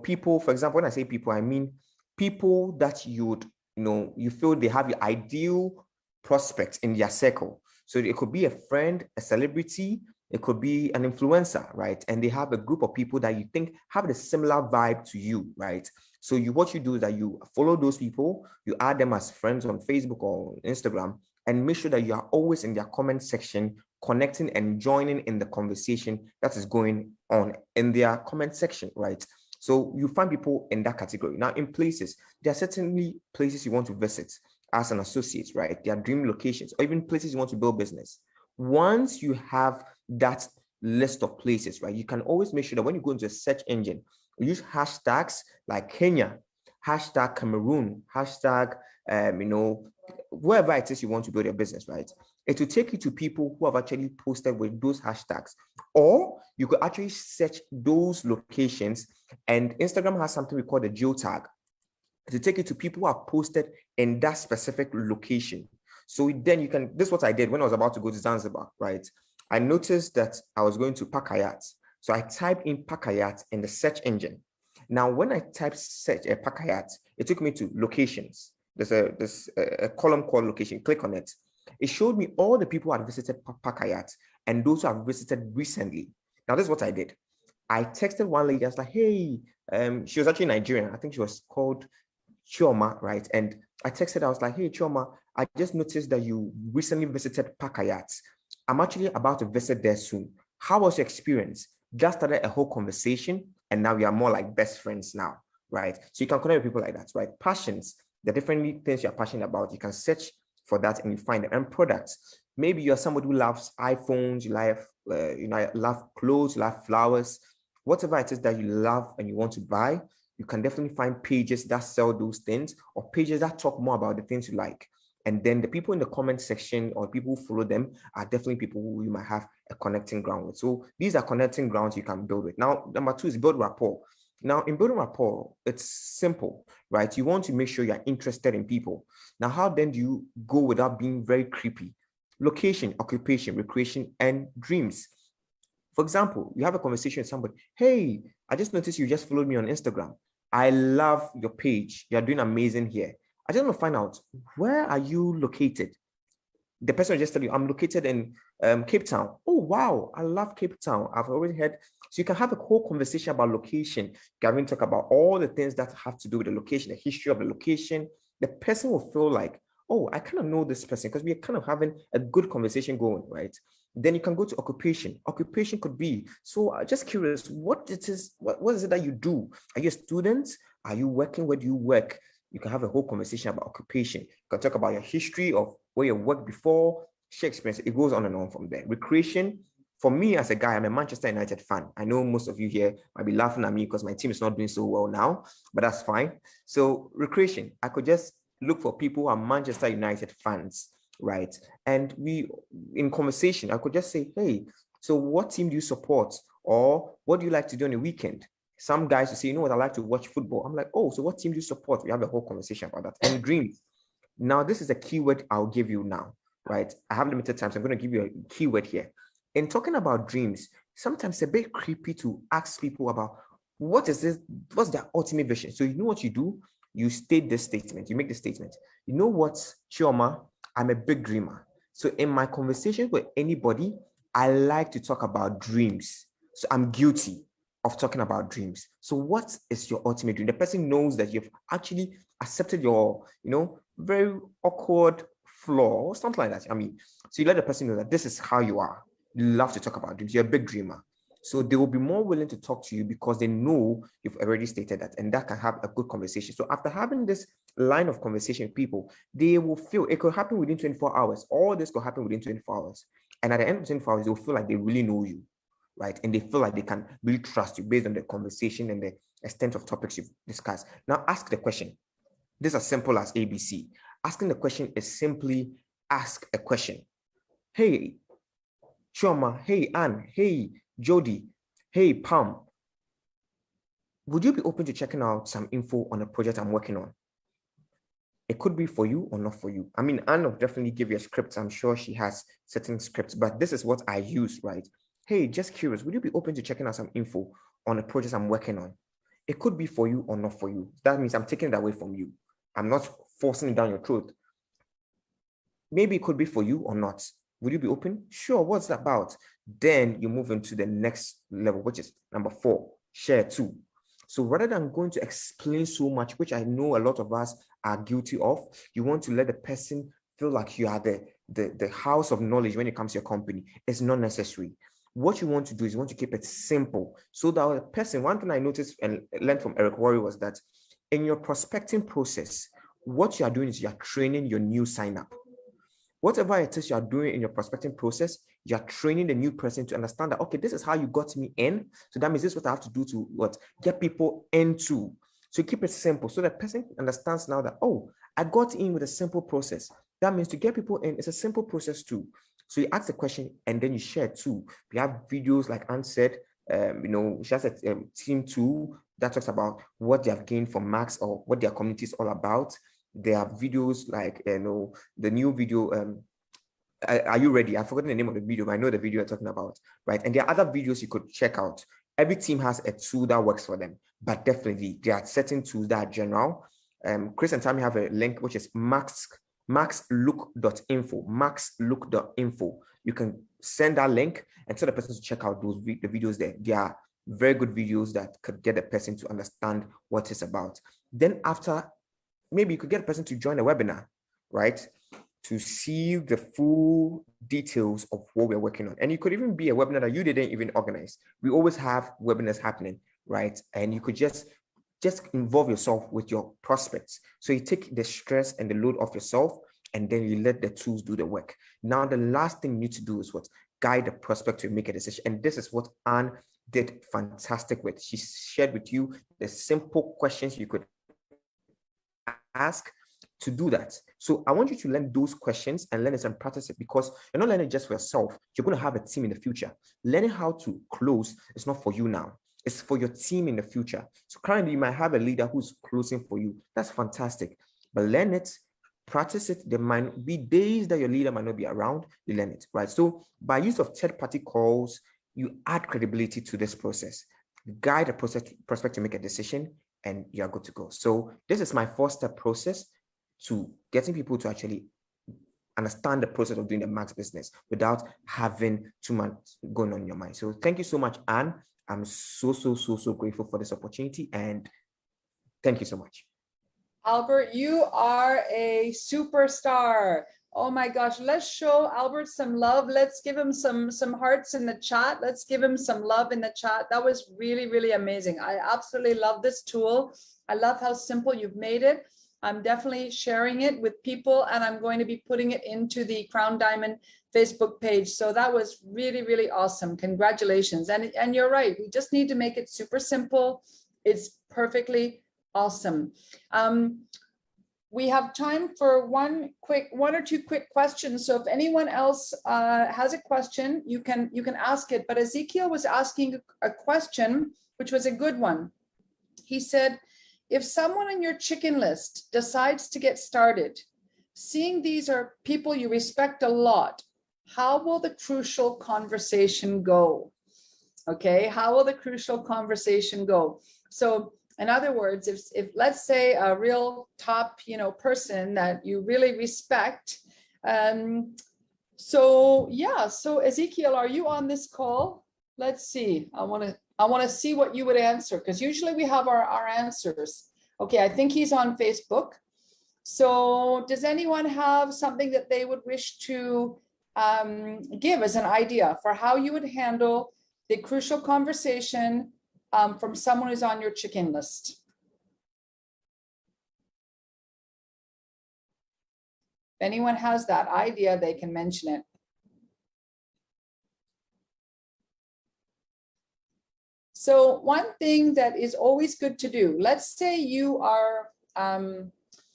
people, for example, when I say people, I mean people that you would you feel they have your ideal prospects in their circle. So it could be a friend, a celebrity, it could be an influencer, right? And they have a group of people that you think have the similar vibe to you, right? So what you do is that you follow those people, you add them as friends on Facebook or Instagram, and make sure that you are always in their comment section, connecting and joining in the conversation that is going on in their comment section, right? So you find people in that category. Now, in places, there are certainly places you want to visit as an associate, right? There are dream locations or even places you want to build business. Once you have that list of places, right, you can always make sure that when you go into a search engine, use hashtags like Kenya, hashtag Cameroon, hashtag, wherever it is you want to build your business, right? It will take you to people who have actually posted with those hashtags. Or you could actually search those locations, and Instagram has something we call the geotag to take you to people who have posted in that specific location. So then you can, this is what I did when I was about to go to Zanzibar, right? I noticed that I was going to Pakayat. So I typed in Pakayat in the search engine. Now, when I typed search Pakayat, it took me to locations. There's a column called location. Click on it. It showed me all the people who had visited Pakayat and those who have visited recently. Now, this is what I did. I texted one lady. I was like, hey, she was actually Nigerian. I think she was called Chioma, right? And I texted, I was like, hey, Chioma, I just noticed that you recently visited Pakayat. I'm actually about to visit there soon. How was your experience? Just started a whole conversation, and now we are more like best friends now, right? So you can connect with people like that, right? Passions, the different things you're passionate about, you can search for that and you find them. And products, maybe you're somebody who loves iPhones, you love clothes, you love flowers, whatever it is that you love and you want to buy, you can definitely find pages that sell those things or pages that talk more about the things you like. And then the people in the comment section or people who follow them are definitely people who you might have a connecting ground with. So these are connecting grounds you can build with. Now, number 2 is build rapport. Now, in building rapport, it's simple, right? You want to make sure you're interested in people. Now, how then do you go without being very creepy? Location, occupation, recreation, and dreams. For example, you have a conversation with somebody. Hey, I just noticed you just followed me on Instagram. I love your page. You're doing amazing here. I just want to find out, where are you located? The person will just tell you, I'm located in Cape Town. Oh, wow. I love Cape Town. I've already heard. So you can have a whole conversation about location. Gavin talk about all the things that have to do with the location, the history of the location. The person will feel like, oh, I kind of know this person because we're kind of having a good conversation going, right? Then you can go to occupation. Occupation could be, so just curious, what is it that you do? Are you a student? Are you working? Where do you work? You can have a whole conversation about occupation. You can talk about your history of where you worked before, share experience. It goes on and on from there. Recreation, for me as a guy, I'm a Manchester United fan. I know most of you here might be laughing at me because my team is not doing so well now, but that's fine. So recreation, I could just look for people who are Manchester United fans, right? And in conversation, I could just say, hey, so what team do you support? Or what do you like to do on the weekend? Some guys will say, you know what, I like to watch football. I'm like, oh, so what team do you support? We have a whole conversation about that. And dreams. Now, this is a keyword I'll give you now, right? I have limited time, so I'm going to give you a keyword here. In talking about dreams, sometimes it's a bit creepy to ask people about what's their ultimate vision. So you know what you do? You state this statement, you make the statement. You know what, Chioma, I'm a big dreamer. So in my conversation with anybody, I like to talk about dreams. So I'm guilty of talking about dreams. So what is your ultimate dream? The person knows that you've actually accepted your, very awkward flaw or something like that. I mean, so you let the person know that this is how you are. You love to talk about dreams. You're a big dreamer. So they will be more willing to talk to you because they know you've already stated that, and that can have a good conversation. So after having this line of conversation with people, they will feel it could happen within 24 hours. All this could happen within 24 hours. And at the end of 24 hours, they'll feel like they really know you, right? And they feel like they can really trust you based on the conversation and the extent of topics you've discussed. Now ask the question. This is as simple as ABC. Asking the question is simply ask a question. Hey, Chioma. Hey, Anne. Hey, Jody. Hey, Pam. Would you be open to checking out some info on a project I'm working on? It could be for you or not for you. I mean, Anne will definitely give you a script. I'm sure she has certain scripts, but this is what I use, right? Hey, just curious, would you be open to checking out some info on a project I'm working on? It could be for you or not for you. That means I'm taking it away from you. I'm not forcing it down your throat. Maybe it could be for you or not. Would you be open? Sure. What's that about? Then you move into the next level, which is number 4, share 2. So rather than going to explain so much, which I know a lot of us are guilty of, you want to let the person feel like you are the house of knowledge when it comes to your company. It's not necessary. What you want to do is you want to keep it simple so that the person, one thing I noticed and learned from Eric Worre was that in your prospecting process, what you are doing is you are training your new sign up. Whatever it is you are doing in your prospecting process, you are training the new person to understand that, okay, this is how you got me in. So that means this is what I have to do to get people into. So keep it simple so the person understands now that, oh, I got in with a simple process. That means to get people in, it's a simple process too. So you ask the question and then you share too. We have videos like Anne said, she has a team too that talks about what they have gained from Max or what their community is all about. There are videos like, the new video, Are You Ready? I've forgotten the name of the video, but I know the video you're talking about, right? And there are other videos you could check out. Every team has a tool that works for them, but definitely there are certain tools that are general. Chris and Tammy have a link, which is maxlook.info, maxlook.info. You can send that link and tell the person to check out the videos there. They are very good videos that could get the person to understand what it's about. Then after, maybe you could get a person to join a webinar, right? To see the full details of what we're working on. And it could even be a webinar that you didn't even organize. We always have webinars happening, right? And you could just involve yourself with your prospects. So you take the stress and the load off yourself, and then you let the tools do the work. Now, the last thing you need to do is what? Guide the prospect to make a decision. And this is what Anne did fantastic with. She shared with you the simple questions you could ask to do that. So I want you to learn those questions and learn it and practice it, because you're not learning it just for yourself. You're going to have a team in the future. Learning how to close is not for you now. It's for your team in the future. So currently you might have a leader who's closing for you. That's fantastic. But learn it, practice it. There might be days that your leader might not be around. You learn it, right? So by use of third-party calls, you add credibility to this process. Guide the prospect to make a decision, and you're good to go. So this is my 4-step process to getting people to actually understand the process of doing the Max business without having too much going on in your mind. So thank you so much, Anne. I'm so grateful for this opportunity, and thank you so much. Albert, you are a superstar. Oh my gosh, let's show Albert some love. Let's give him some hearts in the chat. Let's give him some love in the chat. That was really amazing. I absolutely love this tool. I love how simple you've made it. I'm definitely sharing it with people, and I'm going to be putting it into the Crown Diamond Facebook page. So that was really awesome. Congratulations. And you're right. We just need to make it super simple. It's perfectly awesome. We have time for one or two quick questions. So if anyone else has a question, you can ask it. But Ezekiel was asking a question, which was a good one. He said, if someone on your chicken list decides to get started, seeing these are people you respect a lot, how will the crucial conversation go? Okay, how will the crucial conversation go? So in other words, if let's say a real top, person that you really respect. So Ezekiel, are you on this call? Let's see. I want to see what you would answer, because usually we have our answers. Okay, I think he's on Facebook. So does anyone have something that they would wish to give as an idea for how you would handle the crucial conversation from someone who's on your chicken list? If anyone has that idea, they can mention it. So one thing that is always good to do, let's say you are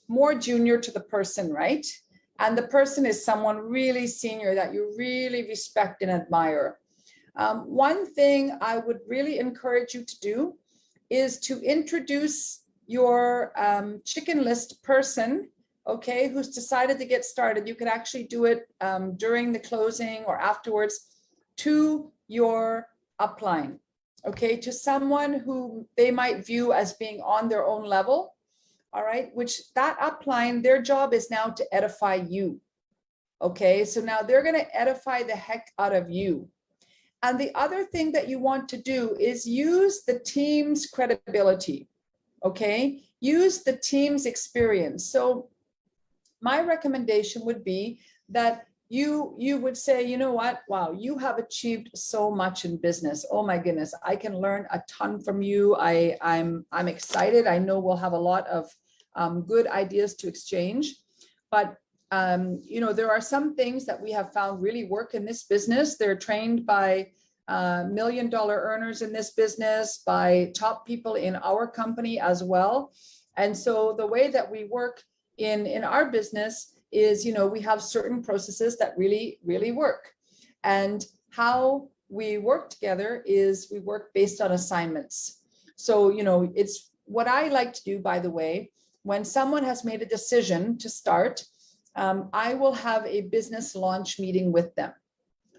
more junior to the person, right? And the person is someone really senior that you really respect and admire. One thing I would really encourage you to do is to introduce your chicken list person, okay, who's decided to get started. You could actually do it during the closing or afterwards, to your upline, okay, to someone who they might view as being on their own level. all right, which that upline, their job is now to edify you. Okay, so now they're going to edify the heck out of you. And the other thing that you want to do is use the team's credibility. Okay, use the team's experience. So my recommendation would be that you would say, you know what, wow, you have achieved so much in business. Oh my goodness, I can learn a ton from you. I'm excited. I know we'll have a lot of good ideas to exchange. But you know, there are some things that we have found really work in this business. They're trained by $1 million earners in this business, by top people in our company as well. And so the way that we work in our business is, you know, we have certain processes that really work. And how we work together is we work based on assignments. So, you know, it's what I like to do, by the way, when someone has made a decision to start, I will have a business launch meeting with them.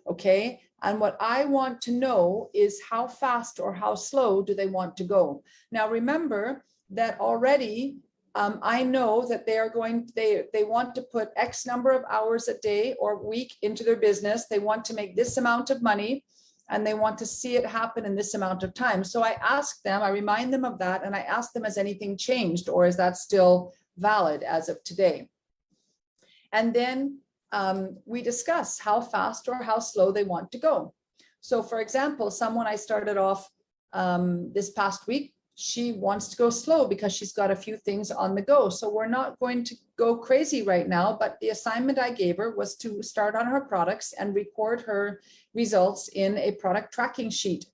Okay. And what I want to know is how fast or how slow do they want to go. Now, remember that already I know that they want to put X number of hours a day or week into their business. They want to make this amount of money and they want to see it happen in this amount of time. So I ask them, I remind them of that, and I ask them, has anything changed, or is that still valid as of today? And then we discuss how fast or how slow they want to go. So for example, someone I started off this past week, she wants to go slow because she's got a few things on the go. So we're not going to go crazy right now, but the assignment I gave her was to start on her products and record her results in a product tracking sheet.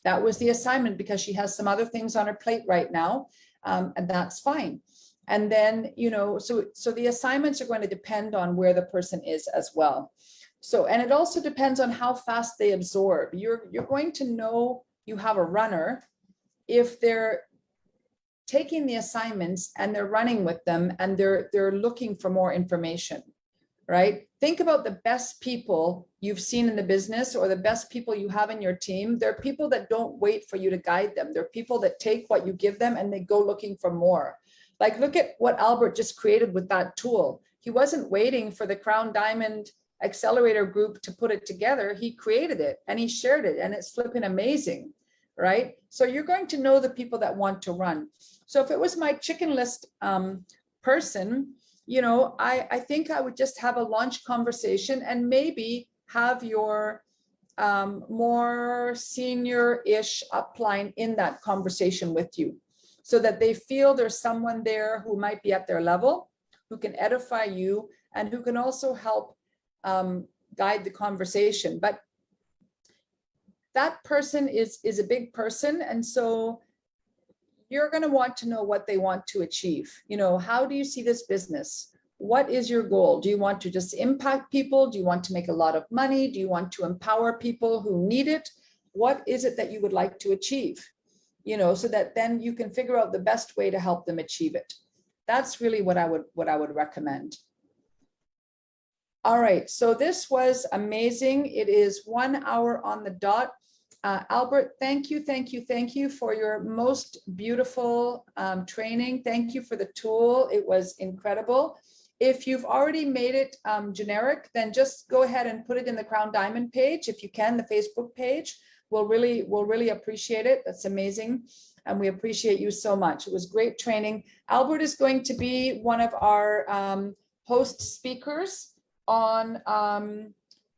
That was the assignment because she has some other things on her plate right now, and that's fine. And then, you know, so the assignments are going to depend on where the person is as well. So, and it also depends on how fast they absorb. You're going to know you have a runner if they're taking the assignments and they're running with them and they're looking for more information, right? Think about the best people you've seen in the business or the best people you have in your team. They're people that don't wait for you to guide them. They're people that take what you give them and they go looking for more. Like, look at what Albert just created with that tool. He wasn't waiting for the Crown Diamond Accelerator group to put it together. He created it and he shared it, and it's flipping amazing, right? So you're going to know the people that want to run. So if it was my chicken list person, you know, I think I would just have a launch conversation and maybe have your more senior-ish upline in that conversation with you, so that they feel there's someone there who might be at their level, who can edify you, and who can also help guide the conversation. But that person is a big person, and so you're going to want to know what they want to achieve. You know, how do you see this business? What is your goal? Do you want to just impact people? Do you want to make a lot of money? Do you want to empower people who need it? What is it that you would like to achieve? You know, so that then you can figure out the best way to help them achieve it. That's really what I would recommend. All right, so this was amazing. It is 1 hour on the dot. Albert, thank you for your most beautiful training. Thank you for the tool. It was incredible. If you've already made it generic, then just go ahead and put it in the Crown Diamond page, if you can, the Facebook page. We'll really appreciate it. That's amazing. And we appreciate you so much. It was great training. Albert is going to be one of our host speakers on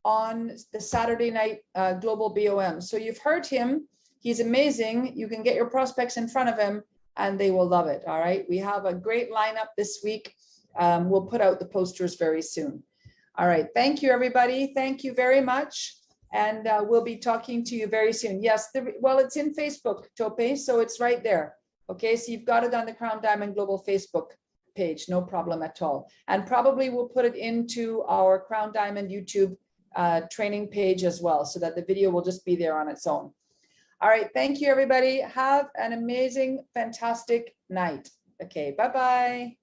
the Saturday night Global BOM. So you've heard him. He's amazing. You can get your prospects in front of him and they will love it. All right. We have a great lineup this week. We'll put out the posters very soon. All right. Thank you, everybody. Thank you very much. And we'll be talking to you very soon. Yes, well, it's in Facebook, Tope, so it's right there. Okay, so you've got it on the Crown Diamond Global Facebook page, no problem at all. And probably we'll put it into our Crown Diamond YouTube training page as well, so that the video will just be there on its own. All right, thank you, everybody. Have an amazing, fantastic night. Okay, bye-bye.